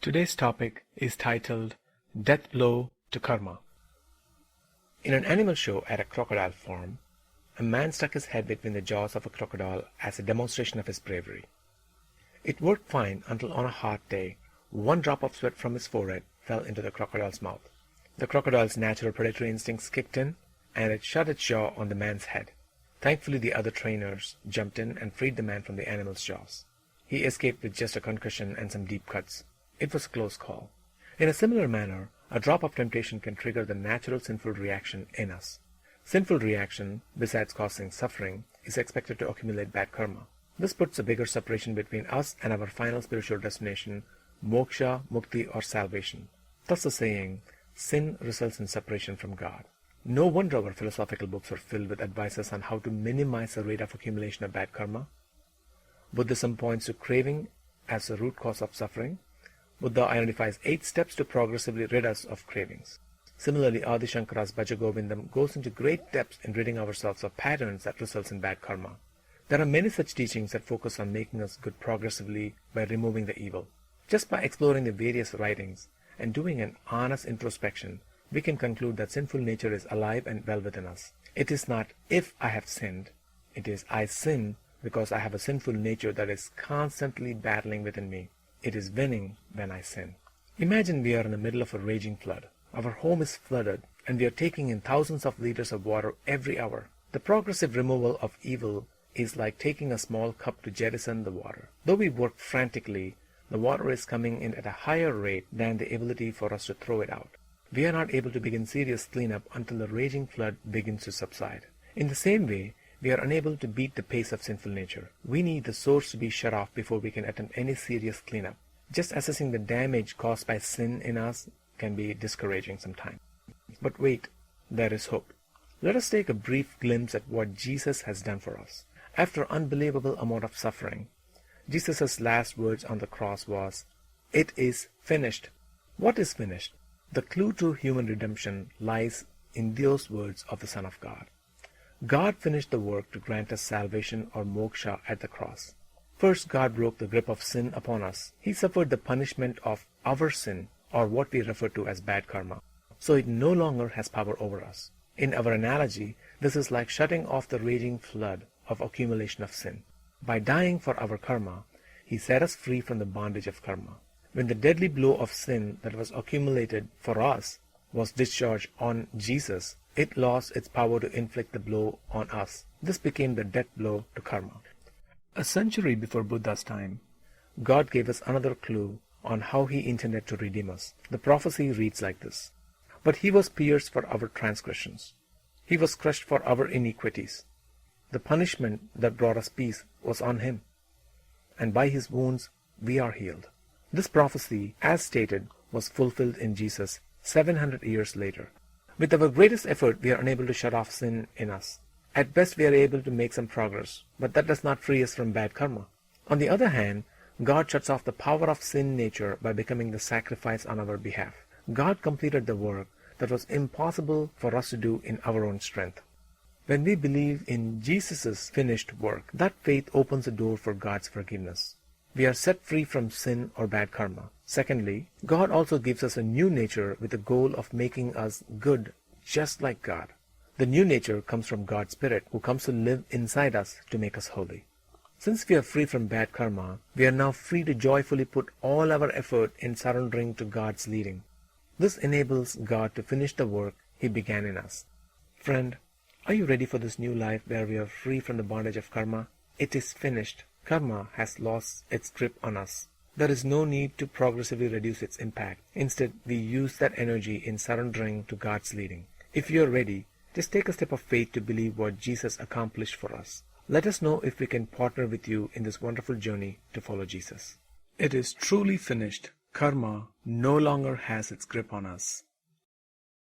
Today's topic is titled Death Blow to Karma. In an animal show at a crocodile farm, a man stuck his head between the jaws of a crocodile as a demonstration of his bravery. It worked fine until on a hot day, one drop of sweat from his forehead fell into the crocodile's mouth. The crocodile's natural predatory instincts kicked in, and it shut its jaw on the man's head. Thankfully, the other trainers jumped in and freed the man from the animal's jaws. He escaped with just a concussion and some deep cuts. It was a close call. In a similar manner, a drop of temptation can trigger the natural sinful reaction in us. Sinful reaction, besides causing suffering, is expected to accumulate bad karma. This puts a bigger separation between us and our final spiritual destination, moksha, mukti, or salvation. Thus the saying, sin results in separation from God. No wonder our philosophical books are filled with advices on how to minimize the rate of accumulation of bad karma. Buddhism points to craving as the root cause of suffering. Buddha identifies 8 steps to progressively rid us of cravings. Similarly, Adi Shankara's Bhaja Govindam goes into great depth in ridding ourselves of patterns that results in bad karma. There are many such teachings that focus on making us good progressively by removing the evil. Just by exploring the various writings and doing an honest introspection, we can conclude that sinful nature is alive and well within us. It is not if I have sinned, it is I sin because I have a sinful nature that is constantly battling within me. It is winning when I sin. Imagine we are in the middle of a raging flood. Our home is flooded, and we are taking in thousands of liters of water every hour. The progressive removal of evil is like taking a small cup to jettison the water. Though we work frantically, the water is coming in at a higher rate than the ability for us to throw it out. We are not able to begin serious cleanup until the raging flood begins to subside. In the same way, we are unable to beat the pace of sinful nature. We need the source to be shut off before we can attempt any serious cleanup. Just assessing the damage caused by sin in us can be discouraging sometimes. But wait, there is hope. Let us take a brief glimpse at what Jesus has done for us. After unbelievable amount of suffering, Jesus' last words on the cross was, "It is finished." What is finished? The clue to human redemption lies in those words of the Son of God. God finished the work to grant us salvation or moksha at the cross. First, God broke the grip of sin upon us. He suffered the punishment of our sin, or what we refer to as bad karma, so it no longer has power over us. In our analogy, this is like shutting off the raging flood of accumulation of sin. By dying for our karma, He set us free from the bondage of karma. When the deadly blow of sin that was accumulated for us was discharged on Jesus, it lost its power to inflict the blow on us. This became the death blow to karma. A century before Buddha's time, God gave us another clue on how He intended to redeem us. The prophecy reads like this: "But He was pierced for our transgressions. He was crushed for our iniquities. The punishment that brought us peace was on Him, and by His wounds we are healed." This prophecy, as stated, was fulfilled in Jesus 700 years later. With our greatest effort, we are unable to shut off sin in us. At best, we are able to make some progress, but that does not free us from bad karma. On the other hand, God shuts off the power of sin nature by becoming the sacrifice on our behalf. God completed the work that was impossible for us to do in our own strength. When we believe in Jesus' finished work, that faith opens the door for God's forgiveness. We are set free from sin or bad karma. Secondly, God also gives us a new nature with the goal of making us good, just like God. The new nature comes from God's Spirit, who comes to live inside us to make us holy. Since we are free from bad karma, we are now free to joyfully put all our effort in surrendering to God's leading. This enables God to finish the work He began in us. Friend, are you ready for this new life where we are free from the bondage of karma? It is finished. Karma has lost its grip on us. There is no need to progressively reduce its impact. Instead, we use that energy in surrendering to God's leading. If you are ready, just take a step of faith to believe what Jesus accomplished for us. Let us know if we can partner with you in this wonderful journey to follow Jesus. It is truly finished. Karma no longer has its grip on us.